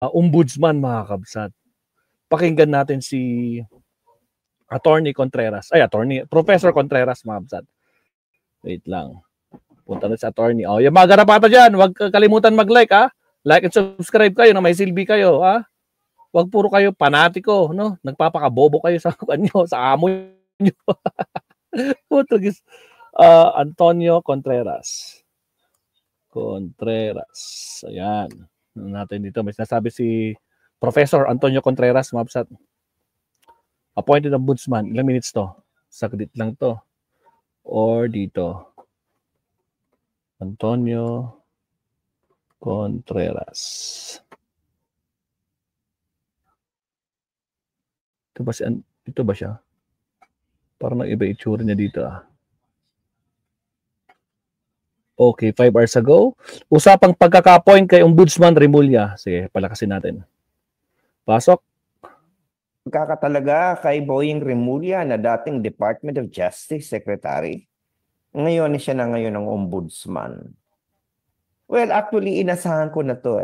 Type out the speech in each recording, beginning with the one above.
ombudsman, mga kabsat. Pakinggan natin si Attorney Contreras. Professor Contreras, mga kabsat. Wait lang. Punta na sa attorney. Yung mga garapata dyan, huwag kalimutan mag-like, ha? Like and subscribe kayo na may silbi kayo, ha? Huwag puro kayo panatiko, no? Nagpapakabobo kayo sa kanyo, sa amo nyo. Putugis. Antonio Contreras. Ayan. Natin dito. May sinasabi si Professor Antonio Contreras, mabsat. Appointed ombudsman. Ilang minutes to? Saglit lang to. Or dito. Antonio Contreras. Ito ba siya? Parang iba itsura niya dito, Okay, 5 hours ago. Usapang pagkaka-appoint kay Ombudsman Remulla. Sige, palakasin natin. Pasok. Pagkakatalaga kay Boying Remulla na dating Department of Justice Secretary. Ngayon siya na ngayon ang Ombudsman. Well, actually, inasahan ko na to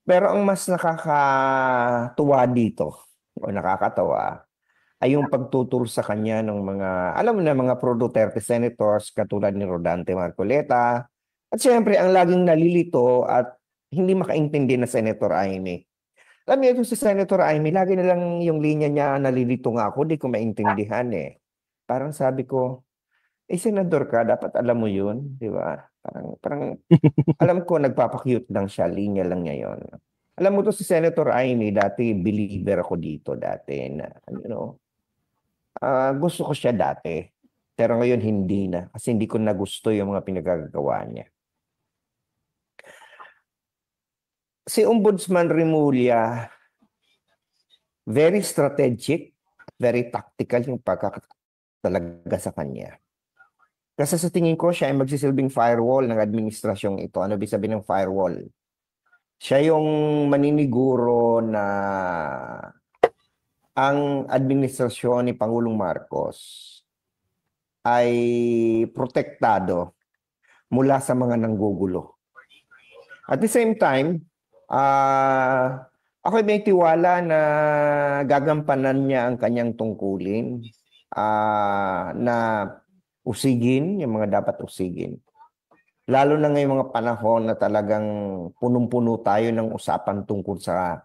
Pero ang mas nakakatuwa dito, o nakakatawa, ay yung pagtuturo sa kanya ng mga, alam mo na, mga pro-Duterte senators katulad ni Rodante Marcoleta. At siyempre, ang laging nalilito at hindi makaintindi na Senator Amy. Alam niyo, ito si Senator Amy, lagi na lang yung linya niya, nalilito nga ako, di ko maintindihan Parang sabi ko, senador ka, dapat alam mo yun, di ba? Parang alam ko, nagpapakyut lang siya, linya lang niya yun. Alam mo to si Senator Amy, dati believer ako dito dati na, gusto ko siya dati. Pero ngayon hindi na, kasi hindi ko nagusto yung mga pinagagawa niya. Si Ombudsman Remulla, very strategic, very tactical yung pagkakatalaga sa kanya. Kasi sa tingin ko, siya ay magsisilbing firewall ng administrasyong ito. Ano ibig sabihin ng firewall? Siya yung maniniguro na ang administrasyon ni Pangulong Marcos ay protektado mula sa mga nanggugulo. At the same time, ako may tiwala na gagampanan niya ang kanyang tungkulin na usigin, yung mga dapat usigin. Lalo na ngayong mga panahon na talagang punong-puno tayo ng usapan tungkol sa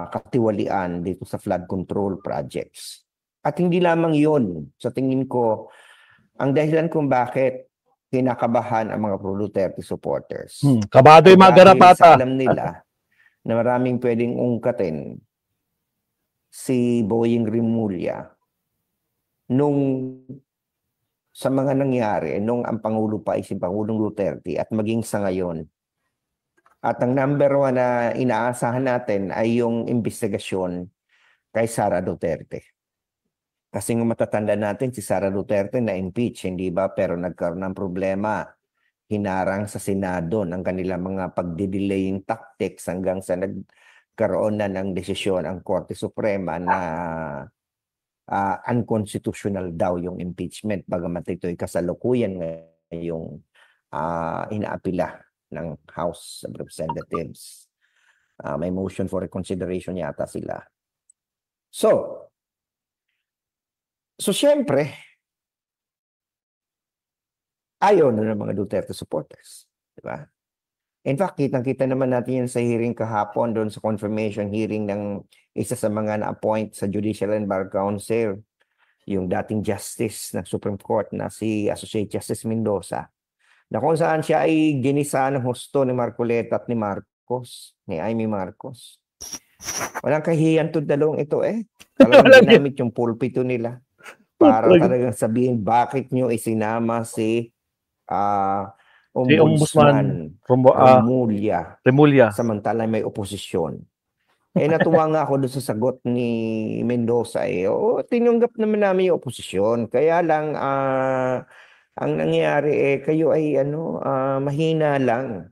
katiwalian dito sa flood control projects. At hindi lamang yun, sa tingin ko, ang dahilan kung bakit kinakabahan ang mga pro-Duterte supporters. Kabado yung mga garapata. Alam nila na maraming pwedeng ungkatin si Boying Remulla nung sa mga nangyari nung ang Pangulo pa ay si Pangulong Duterte at maging sa ngayon. At ang number 1 na inaasahan natin ay yung investigasyon kay Sara Duterte. Kasi nga matatanda natin si Sara Duterte na impeach, hindi ba? Pero nagkaroon ng problema. Hinarang sa Senado ng kanilang mga pagdidelaying tactics hanggang sa nagkaroon na ng desisyon ang Korte Suprema na unconstitutional daw yung impeachment, bagamat ito'y kasalukuyan ngayong inaapila ng House of Representatives. May motion for reconsideration yata sila. So siyempre, ayaw na ng mga Duterte supporters. Diba? In fact, kitang-kita naman natin yan sa hearing kahapon doon sa confirmation hearing ng isa sa mga na-appoint sa Judicial and Bar Council, yung dating justice ng Supreme Court na si Associate Justice Mendoza, na kung saan siya ay ginisa ng husto ni Marcoleta at ni Marcos, ni Amy Marcos. Walang kahihiyan to dalawang ito Talagang ginamit yung pulpito nila para talagang sabihin bakit nyo isinama si Ombudsman Remulla samantala may oposisyon. Natuwa nga ako doon sa sagot ni Mendoza tinanggap naman namin yung oposisyon. Kaya lang ang nangyari kayo ay mahina lang.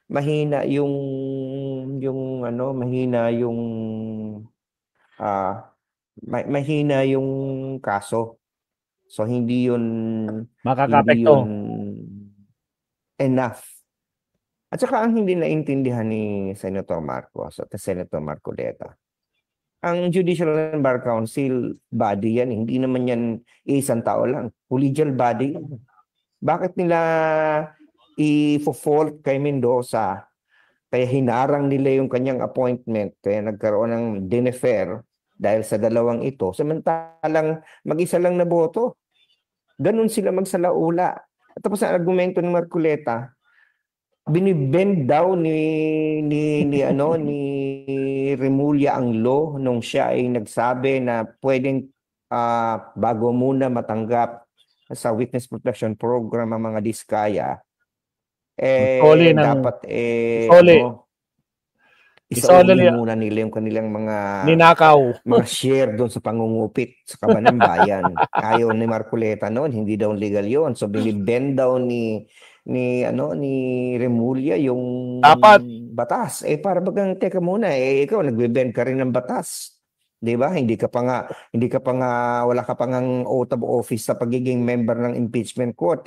Mahina yung mahina yung kaso. So hindi yun makakapekto. enough At saka ang hindi naintindihan ni Senator Marcos at Senator Marcoleta, ang Judicial and Bar Council body yan, hindi naman yan isang tao lang. Collegial body. Bakit nila i-fault kay Mendoza? Kaya hinarang nila yung kanyang appointment, kaya nagkaroon ng denefer dahil sa dalawang ito. Samantalang mag-isa lang na boto. Ganun sila magsalaula. At tapos ang argumento ni Marcoleta, binibend daw ni Remulla ang law nung siya ay nagsabi na pwedeng bago muna matanggap sa witness protection program ang mga diskaya, Isole ng dapat isole. isauli muna nila yung kanilang mga ninakaw. mga share doon sa pangungupit sa kaban ng bayan. Ayaw ni Marcoleta noon, hindi daw legal yon. So binibend daw ni Remulla yung Dapat. batas. Para bagang teka muna, ikaw nagbe-bend ka rin ng batas. 'Di ba? Hindi ka pa nga wala ka pa ngang oath of office sa pagiging member ng impeachment court,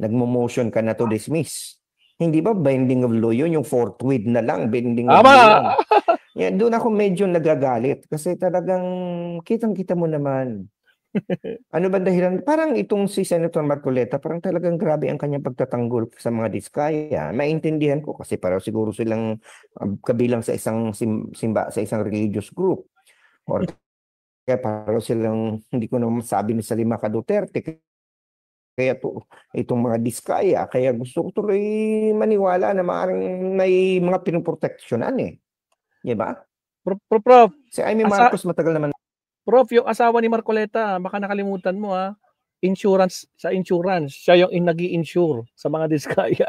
nagmo-motion ka na to dismiss. Hindi ba binding of law yun? Yung forthwith na lang, binding of law yun. Yan, doon ako medyo nagagalit kasi talagang kitang-kita mo naman. Ano ba dahilan? Parang itong si Senator Marcoleta, parang talagang grabe ang kanyang pagtatanggol sa mga diskaya. Maintindihan ko kasi parang siguro silang kabilang sa isang simba, sa isang religious group. Or kaya parang silang, hindi ko naman masabi ni Salima Duterte, kaya itong mga diskaya, kaya gusto ko tuloy maniwala na maaaring may mga pinoproteksyonan Di ba? Prof. Si Amy Marcos matagal naman. Prof, yung asawa ni Marcoleta, baka nakalimutan mo insurance. Siya yung nag-i-insure sa mga diskaya.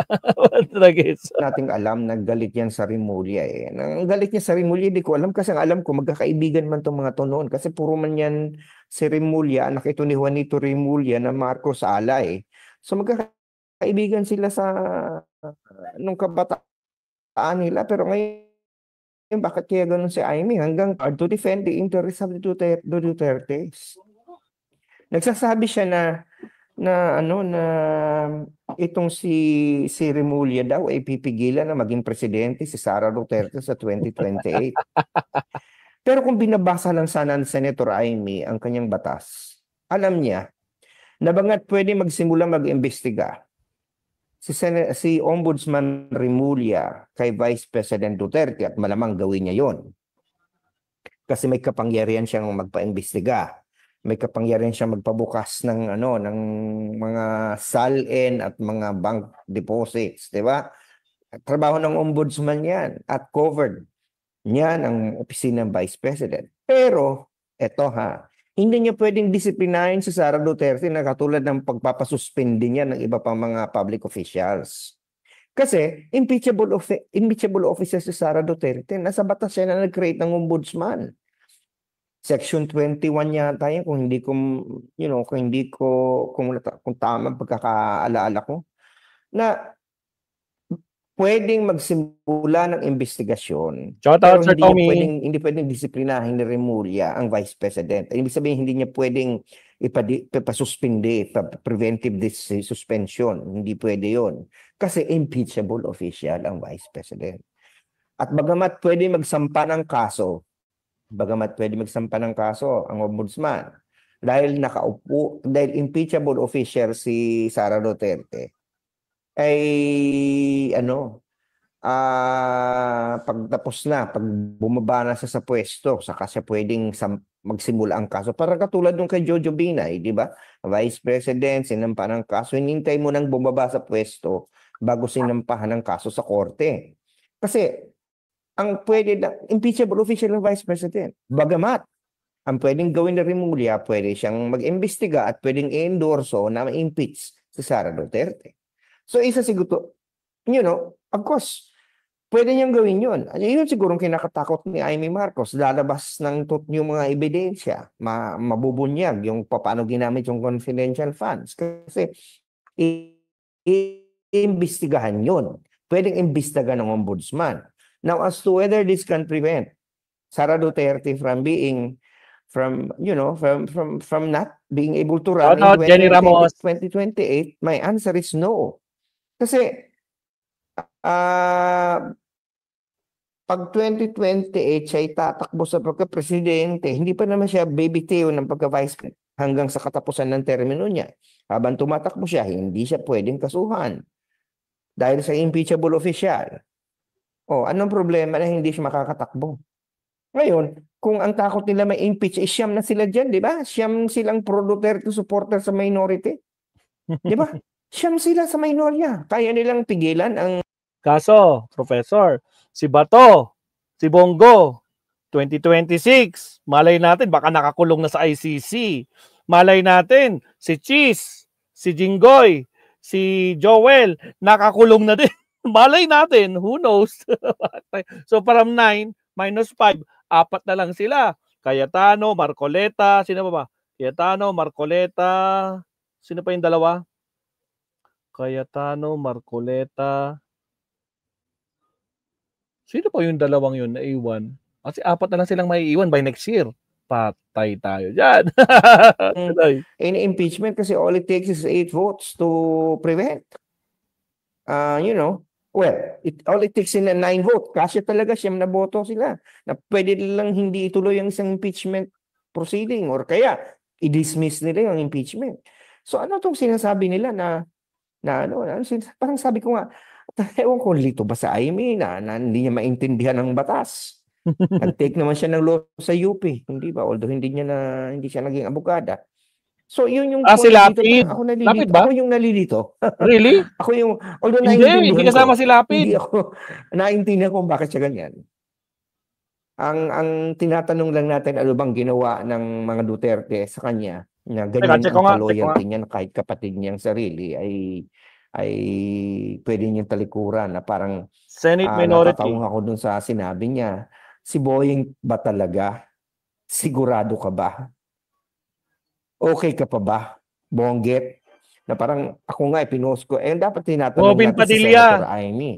Nating alam, naggalit yan sa Remulla Nang galit niya sa Remulla, di ko alam kasi ang alam ko magkakaibigan man tong mga to noon kasi puro man yan si Remulla, anak ito ni Juanito Remulla na Marcos ala So magkakaibigan sila sa nung kabataan nila, pero ngayon bakit kaya ganun si Amy hanggang to defend the interests of the Dutertes? Nagsasabi siya na itong si Remulla daw ay pipigilan na maging presidente si Sara Duterte sa 2028. Pero kung binabasa lang sana ng Senator Amy ang kanyang batas, alam niya na bangat pwede magsimula mag-imbestiga si Ombudsman Remulla kay Vice President Duterte at malamang gawin niya yon. Kasi may kapangyarihan siyang magpa-imbestiga. May kapangyarihan siyang magpabukas ng mga SALN at mga bank deposits, 'di ba? Trabaho ng ombudsman 'yan at covered niyan ang opisina ng Vice President. Pero hindi niya pwedeng disiplinahin si Sara Duterte na katulad ng pagpapasuspindi niya ng iba pang mga public officials. Kasi impeachable officer si Sara Duterte, nasa batas siya na nag-create ng ombudsman. Section 21 yata yan kung tama pagkakaalaala ko, na pwedeng magsimula ng investigasyon. Pero hindi pwedeng disiplinahin ni Remulla ang Vice President. Ibig sabihin, hindi niya pwedeng ipasuspindi, preventive suspension. Hindi pwede yon. Kasi impeachable official ang Vice President. At bagamat pwede magsampa ng kaso ang ombudsman, dahil impeachable official si Sara Duterte, ay pag bumaba na siya sa pwesto, saka siya pwedeng magsimula ang kaso. Para katulad nung kay Jojo Binay, di ba? Vice President, sinampa ng kaso, hinintay mo nang bumaba sa pwesto bago sinampahan ng kaso sa korte. Kasi ang pwede na impeachable official ng Vice President. Bagamat ang pwedeng gawin ni Remulla, pwede siyang mag-imbestiga at pwedeng i-endorso na ma-impeach si Sara Duterte. So isa siguro, of course, pwede niyang gawin yun. Yun siguro kinakatakot ni Amy Marcos. Lalabas ng yung mga ebidensya, mabubunyag yung paano ginamit yung confidential funds. Kasi iimbestigahan yun. Pwedeng imbestigahan ng ombudsman. Now, as to whether this can prevent Sara Duterte from not being able to run in 2028, my answer is no. Kasi Pag 2028 siya tatakbo sa pagka-presidente, hindi pa naman siya baby Teo ng pagka-vice hanggang sa katapusan ng termino niya. Habang tumatakbo siya, hindi siya pwedeng kasuhan dahil sa impeachable official. O, anong problema na hindi siya makakatakbo? Ngayon, kung ang takot nila may impeach, siyam na sila dyan, di ba? Siyam silang pro-Duterte supporter sa minority. Di ba? Siyam sila sa minorya. Kaya nilang pigilan ang... Kaso, Professor, si Bato, si Bongo, 2026, malay natin, baka nakakulong na sa ICC. Malay natin, si Cheese, si Jinggoy, si Joel, nakakulong na din. Malay natin, who knows? So, from 9 minus 5, 4 na lang sila. Cayetano, Marcoleta, sino ba ba? Cayetano, Marcoleta, sino pa yung dalawa? Cayetano, Marcoleta, sino pa yung dalawang yun na iwan? Kasi 4 na lang silang maiiwan by next year. Patay tayo dyan. in impeachment kasi all it takes is 8 votes to prevent. All it takes is 9 votes. Kasi talaga siyam na boto sila na pwede lang hindi ituloy ang isang impeachment proceeding or kaya i-dismiss nila yung impeachment. So ano tong sinasabi nila parang sabi ko nga, ewan ko lito ba sa IME na hindi niya maintindihan ang batas. Nag-take naman siya ng law sa UP, hindi ba? Although hindi siya naging abogada. So yun yung si Lapid. Ako nalilito. Lapid ba? Ako yung nalilito. Really? Ako yung, although Hindi kasama si Lapid. Hindi ako naintindihan kung bakit siya ganyan. Ang tinatanong lang natin, ano bang ginawa ng mga Duterte sa kanya na ganyan ang ka-loyalty niya na kahit kapatid niyang sarili ay pwede niyang talikuran na parang Senate minority. Natataong ako dun sa sinabi niya, si Boying ba talaga? Sigurado ka ba? Okay ka pa ba? Bonggit? Na parang ako nga pinost ko. Dapat tinatanong Robin natin Padilla. si Senator Amy.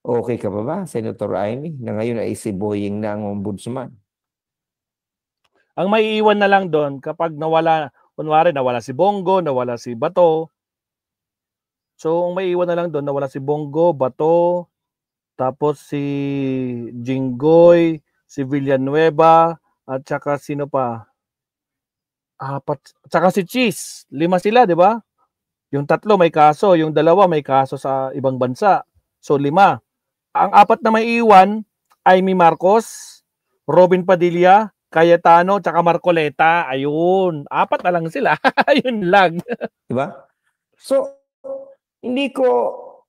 Okay ka pa ba, Senator Amy? Na ngayon ay si Boying na ang ombudsman. Ang maiiwan na lang doon kapag nawala, kunwari nawala si Bongo, nawala si Bato. So, ang maiiwan na lang doon, nawala si Bongo, Bato, tapos si Jinggoy, si Villanueva, at saka sino pa? 4, saka si Cheese. 5 sila, di ba? Yung 3 may kaso, yung 2 may kaso sa ibang bansa. So 5. Ang 4 na maiiwan, Amy Marcos, Robin Padilla, Cayetano, tsaka Marcoleta. Ayun. 4 na lang sila. Ayun lang. Diba? So, hindi ko,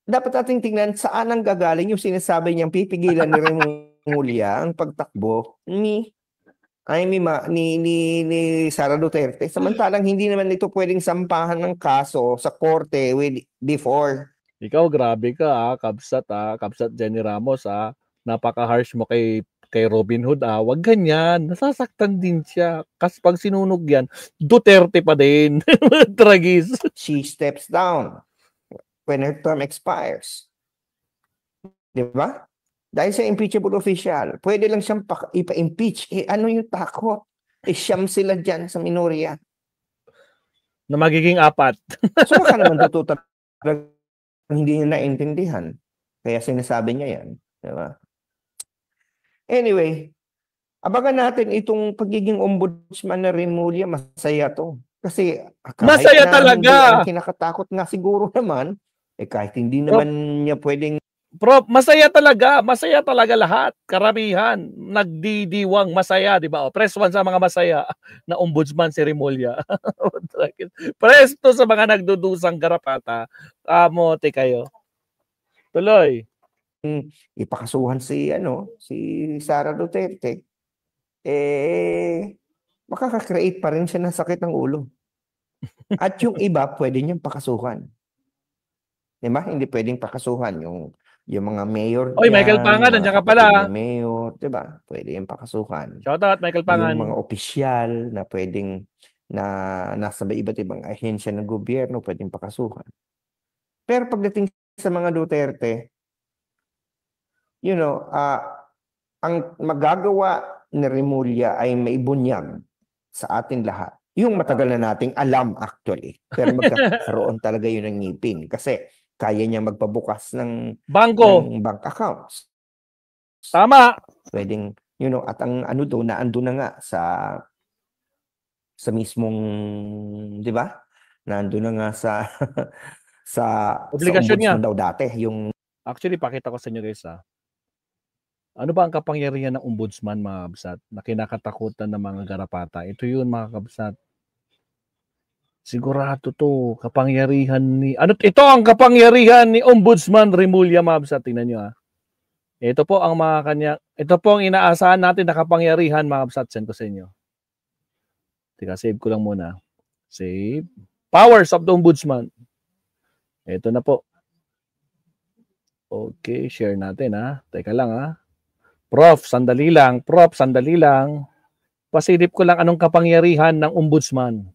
dapat nating tingnan saan ang gagaling yung sinasabi niyang pipigilan ni Remulla ang pagtakbo ni Sara Duterte. Samantalang hindi naman ito pwedeng sampahan ng kaso sa korte before. Ikaw, grabe ka, Kabsat Jenny Ramos, napaka-harsh mo kay Robin Hood, Wag ganyan, nasasaktan din siya. Kasi pag sinunog yan, Duterte pa din. Tragis. She steps down when her term expires. Diba? Dahil sa impeachable official, pwede lang siyang ipa-impeach. Ano yung takot? Siyam sila dyan sa minorya. Na magiging 4. So baka naman totoo hindi niya naintindihan. Kaya sinasabi niya yan. Diba? Anyway, abangan natin itong pagiging ombudsman na Remulla. Masaya to. Kasi masaya talaga. Ang kinakatakot nga siguro naman, kahit hindi naman niya pwedeng masaya talaga lahat, karamihan, nagdidiwang masaya, di ba? Press 1 sa mga masaya na ombudsman si Remulla. Press 2 sa mga nagdudusang garapata. Mote kayo. Tuloy. Ipakasuhan si Sara Duterte. Makaka-create pa rin siya ng sakit ng ulo. At yung iba, pwede niyang pakasuhan. Diba? Hindi pwedeng pakasuhan yung mga mayor. Oy, Michael Pangan, nandiyan ka pala. Mayor, diba? Pwede yung pakasuhan. Shout out, Michael Pangan. Yung mga opisyal na pwedeng nasa iba't ibang ahensya ng gobyerno, pwedeng pakasuhan. Pero pagdating sa mga Duterte, ang magagawa ni Remulla ay maibunyag sa atin lahat. Yung matagal na nating alam actually. Pero magkakaroon talaga yun ng ngipin. Kasi kaya niyang magpabukas ng bank accounts. Tama. Pwedeng, at ang ano doon, naandun na nga sa mismong, di ba? Naandun na nga sa obligasyon niya. ombudsman daw dati. Actually, pakita ko sa inyo guys ano ba ang kapangyarihan ng ombudsman, mga kabsat, na kinakatakutan ng mga garapata? Ito yun, mga kabsat. Sigurado to, kapangyarihan ni... Ito ang kapangyarihan ni Ombudsman Remulla, mga kabsat. Tingnan nyo Ito po ang mga kanya... Ito po ang inaasahan natin na kapangyarihan, mga kabsat. Send ko sa inyo. Teka, save ko lang muna. Save. Powers of the Ombudsman. Ito na po. Okay, share natin Teka lang Prof, sandali lang. Pasilip ko lang anong kapangyarihan ng ombudsman.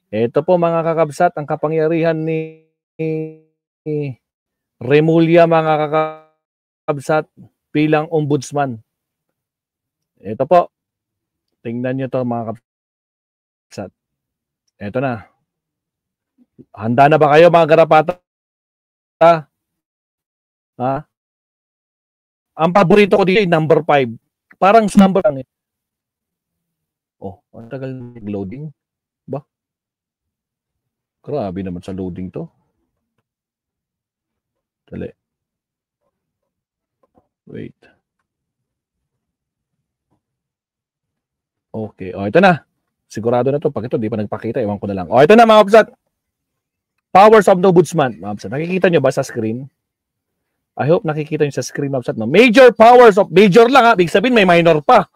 Ito po mga kakabsat, ang kapangyarihan ni Remulla, mga kakabsat, bilang ombudsman. Ito po. Tingnan nyo to, mga kakabsat. Ito na. Handa na ba kayo, mga garapata? Ang paborito ko dito ay number 5. Parang number lang ang tagal loading. Ba? Grabe naman sa loading to. Dali. Wait. Okay. Ito na. Sigurado na to. Pag ito, di pa nagpakita. Ewan ko na lang. Ito na, mga kabsat. Powers of the Ombudsman. Mga kabsat, nakikita nyo ba sa screen? I hope nakikita nyo sa screen, mga kabsat. Major powers of... Major lang Big sabihin, may minor pa.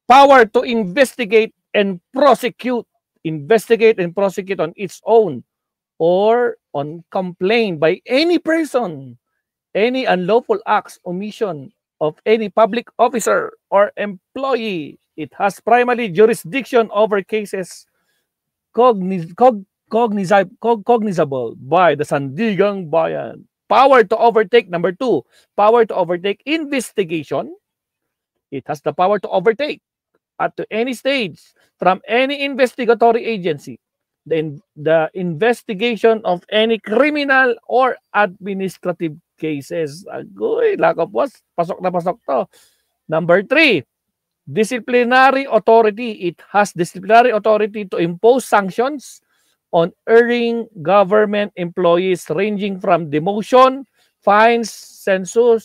Power to investigate and prosecute. Investigate and prosecute on its own or on complaint by any person, any unlawful acts, omission of any public officer or employee. It has primary jurisdiction over cases cognizable by the Sandigang Bayan. Power to overtake, number 2, power to overtake investigation. It has the power to overtake at any stage from any investigatory agency the investigation of any criminal or administrative cases. Agoy, lakapos, pasok na pasok to. Number 3, disciplinary authority. It has disciplinary authority to impose sanctions on erring government employees ranging from demotion, fines, censure,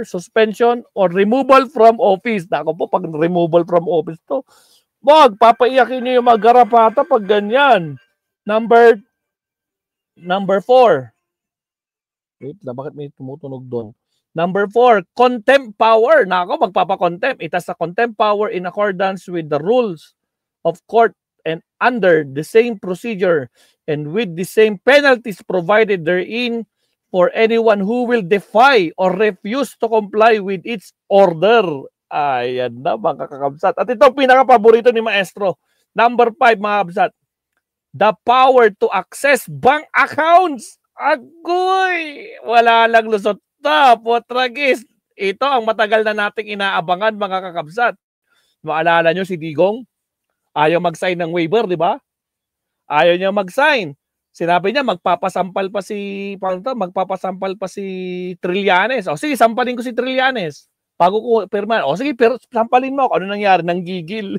suspension, or removal from office. Nako po, pag removal from office to, wag, papaiyakin niyo yung mga garapata pag ganyan. Number 4. Wait, bakit may tumutunog doon? Number 4, contempt power. Nako, magpapa-contempt. It has a contempt power in accordance with the rules of court and under the same procedure and with the same penalties provided therein for anyone who will defy or refuse to comply with its order. Ayan na, mga kakabsat. At ito, pinaka-paborito ni Maestro. Number 5, mga kabsat. The power to access bank accounts. Agoy! Wala lang lusot na, potragis. Ito ang matagal na nating inaabangan, mga kakabsat. Maalala nyo si Digong? Ayaw mag-sign ng waiver, di ba? Ayaw niya mag-sign. Sinabi niya magpapasampal pa si Trillanes. O sige, sampalin ko si Trillanes. Bago ko pirma. O sige, sampalin mo. Ano nangyari? Nanggigil.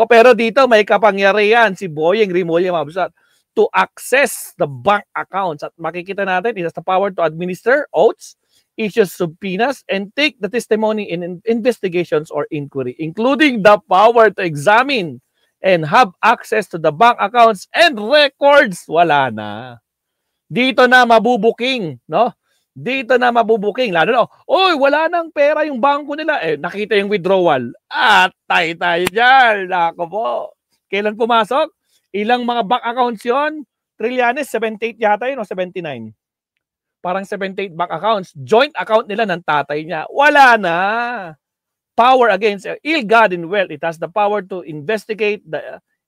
Pero dito may kapangyarihan si Boyeng Remulla, mabsat, to access the bank accounts. At makikita natin, it has the power to administer oaths, issue subpoenas, and take the testimony in investigations or inquiry, including the power to examine and have access to the bank accounts and records. Wala na. Dito na mabubuking, no? Dito na mabubuking. Lalo na, oy, wala nang pera yung bangko nila. Nakita yung withdrawal. Tayo dyan. Nako po. Kailan pumasok? Ilang mga bank accounts yon? Trillanes, 78 yata yun o 79? Parang 78 bank accounts. Joint account nila ng tatay niya. Wala na. Power against ill-gotten wealth. It has the power to investigate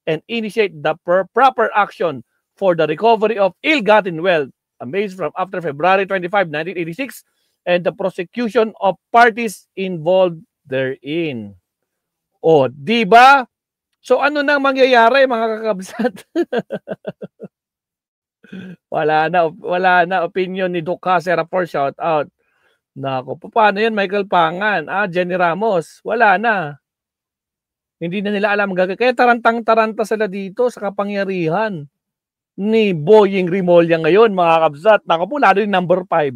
and initiate the proper action for the recovery of ill-gotten wealth amazed from after February 25, 1986 and the prosecution of parties involved therein. O, di ba? So ano nang mangyayari, mga kakabsat? Wala na opinion ni Duca Serapor, shout out. Nako, paano 'yan, Michael Pangan? Jenny Ramos, wala na. Hindi na nila alam gagawin. Kaya tarantang-taranta sila dito sa kapangyarihan ni Boying Rimulya ngayon, mga kabsat. Nako po, lalo yung number 5.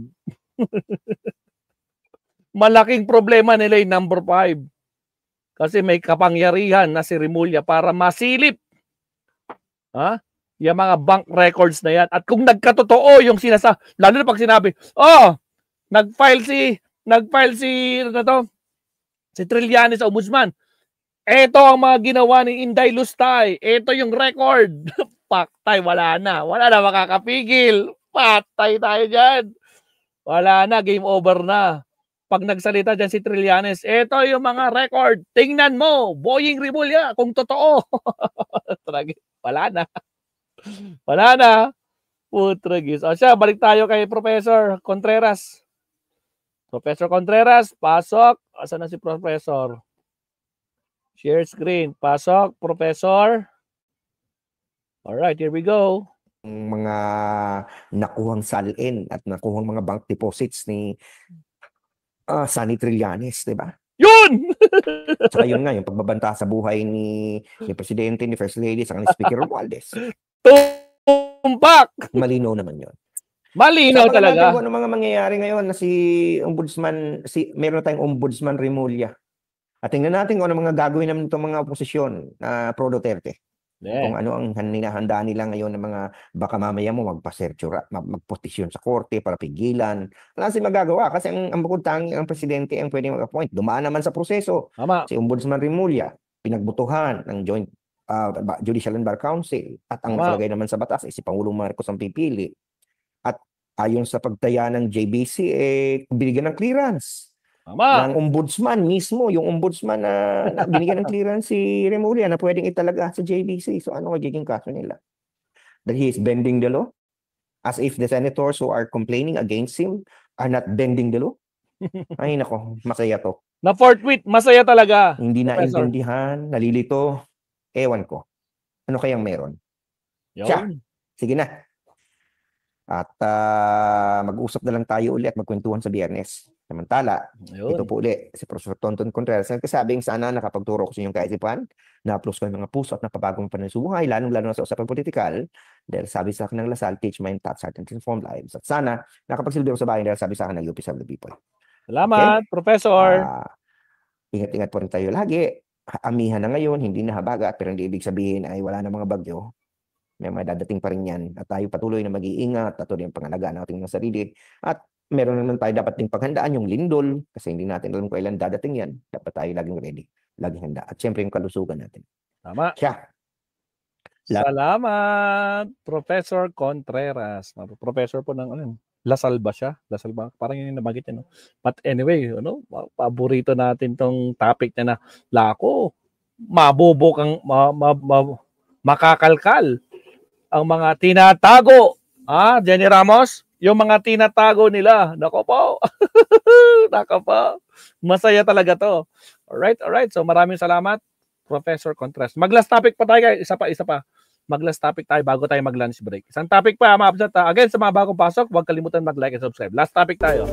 Malaking problema nila yung number 5. Kasi may kapangyarihan na si Rimulya para masilip yung mga bank records na yan. At kung nagkatotoo yung lalo na pag sinabi, nag-file si Trillanes sa Ombudsman. Ito ang mga ginawa ni Inday Lustay. Ito yung record. Paktay, wala na makakapigil. Patay tayo dyan. Wala na, game over na. Pag nagsalita dyan si Trillanes, ito yung mga record. Tingnan mo, Boying Rimulya, kung totoo. Wala na. Putragis. O siya, balik tayo kay Professor Contreras. Professor Contreras, pasok. Asan na si Professor? Share screen. Pasok, Professor. Alright, here we go. Mga nakuhang salin at nakuhang mga bank deposits ni Sunny Trillanes, di ba? Yun! Saka yun nga, yung pagbabanta sa buhay ni Presidente, ni First Lady, saka ni Speaker Romualdez. Tumpak! Malinaw naman yun. Malinaw talaga. Kung ano mga mangyayari ngayon na si Ombudsman, meron tayong Ombudsman Rimulya. At tingnan natin kung ano mga gagawin naman itong mga oposisyon na pro Duterte. Yeah. Kung ano ang hinahanda nila ngayon ng mga baka mamaya mo magposisyon sa korte para pigilan. Wala silang magagawa kasi ang bukod tangi ang presidente ang pwedeng mag-appoint. Dumaan naman sa proseso. Tama. Si Ombudsman Rimulya, pinagbutuhan ng Joint Judicial and Bar Council. At ang nakalagay naman sa batas ay si Pangulong Marcos ang pipili. At ayon sa pagtaya ng JBC, binigyan ng clearance. Tama. Ng ombudsman mismo, yung ombudsman na binigyan ng clearance si Rimulya na pwedeng italaga sa JBC. So ano magiging kaso nila? That he is bending the law? As if the senators who are complaining against him are not bending the law? Ay nako, masaya to. Na forthwith, masaya talaga. Hindi naintindihan, nalilito. Ewan ko. Ano kayang meron? Siya, sige na. At mag-usap na lang tayo ulit at magkwentuhan sa Biyernes. Samantala, ito po ulit si Professor Tonton Contreras. Nagkasabing sana nakapagturo ko sa inyong kaisipan, na-upload ko ng mga puso at napabagong panasubuhay, lalong-lalo na sa usapang politikal, dahil sabi sa akin ng Lasal, teach mind, thoughts, heart, and transform lives. At sana, nakapagsilbi ako sa bahay dahil sabi sa akin ng UP Serve the People. Salamat, okay? Professor. Ingat-ingat po rin tayo lagi. Amihan na ngayon, hindi na habagat, pero hindi ibig sabihin ay wala na mga bagyo. May mga dadating pa rin yan. At tayo patuloy na mag-iingat, patuloy ang pangalagaan natin ng sarili. At meron naman tayo dapat ding paghandaan yung lindol kasi hindi natin alam kung kailan dadating yan. Dapat tayo laging ready, laging handa. At syempre yung kalusugan natin. Tama. Siya. Salamat, Professor Contreras. Professor po ng Lasal ba siya? Lasal ba? Parang yun yung nabagit niya, no? But anyway, paborito natin tong topic na lako, mabobo kang makakalkal ang mga tinatago. Jenny Ramos, yung mga tinatago nila. Nako po. Nako po. Masaya talaga to. Alright. So maraming salamat, Professor Contreras. Mag-last topic pa tayo, guys. Isa pa. Mag-last topic tayo bago tayo mag-lunch break. Isang topic pa, mga absent. Again, sa mga bagong pasok, huwag kalimutan mag-like and subscribe. Last topic tayo.